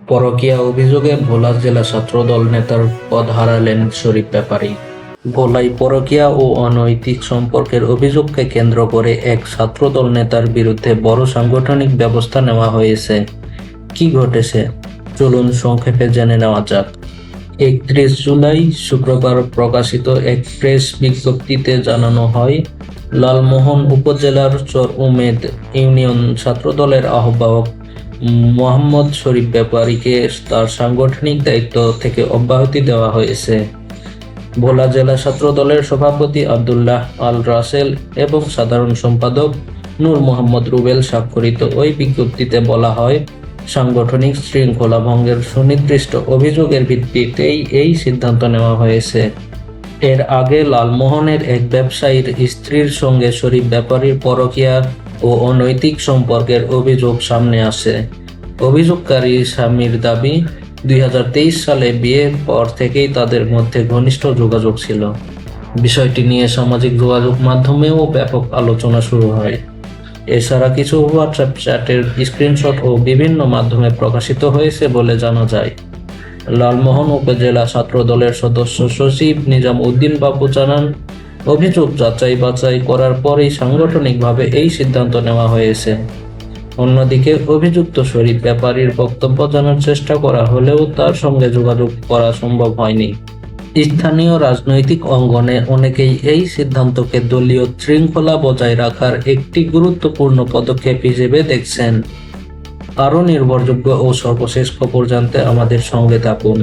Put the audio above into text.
পরকীয়া অভিযোগে ভোলা জেলা ছাত্রদল নেতার পদ হারালেন শরীফ ব্যাপারী। ভোলায় পরকীয়া ও অনৈতিক সম্পর্কের অভিযোগকে কেন্দ্র করে এক ছাত্রদল নেতার বিরুদ্ধে বড় সাংগঠনিক ব্যবস্থা নেওয়া হয়েছে। কি ঘটেছে চলুন সংক্ষেপে জেনে নেওয়া যাক। 31 জুলাই শুক্রবার প্রকাশিত এক প্রেস বিজ্ঞপ্তিতে জানানো হয়, লালমোহন উপজেলার চর উমেদ ইউনিয়ন ছাত্রদলের আহ্বায়ক মোহাম্মদ শরীফ ব্যাপারীকে তার সাংগঠনিক দায়িত্ব থেকে অব্যাহতি দেওয়া হয়েছে। ভোলা জেলা ছাত্রদলের সভাপতি আব্দুল্লাহ আল রাসেল এবং সাধারণ সম্পাদক নূর মোহাম্মদ রুবেল স্বাক্ষরিত ওই বিজ্ঞপ্তিতে বলা হয়, সাংগঠনিক শৃঙ্খলা ভঙ্গের সুনির্দিষ্ট অভিযোগের ভিত্তিতেই এই সিদ্ধান্ত নেওয়া হয়েছে। এর আগে লালমোহনের এক ব্যবসায়ীর স্ত্রীর সঙ্গে শরীফ ব্যাপারীর পরকীয়া ও অনৈতিক সম্পর্কের অভিযোগ সামনে আসে। অভিযোগকারী স্বামীর দাবি, 2023 সালে বিয়ের পর থেকেই তাদের মধ্যে ঘনিষ্ঠ যোগাযোগ ছিল। বিষয়টি নিয়ে সামাজিক যোগাযোগ মাধ্যমেও ব্যাপক আলোচনা শুরু হয়। এছাড়া কিছু হোয়াটসঅ্যাপ চ্যাটের স্ক্রিনশট ও বিভিন্ন মাধ্যমে প্রকাশিত হয়েছে বলে জানা যায়। লালমোহন উপজেলা ছাত্রদলের সদস্য সচিব নিজাম উদ্দিন বাবু জানান, অভিযোগ যাচাই বাছাই করার পরেই সাংগঠনিকভাবে এই সিদ্ধান্ত নেওয়া হয়েছে। অন্যদিকে অভিযুক্ত শরীফ ব্যাপারীর বক্তব্য জানার চেষ্টা করা হলেও তার সঙ্গে যোগাযোগ করা সম্ভব হয়নি। স্থানীয় রাজনৈতিক অঙ্গনে অনেকেই এই সিদ্ধান্তকে দলীয় শৃঙ্খলা বজায় রাখার একটি গুরুত্বপূর্ণ পদক্ষেপ হিসেবে দেখছেন। আরও নির্ভরযোগ্য ও সর্বশেষ খবর জানতে আমাদের সঙ্গে থাকুন।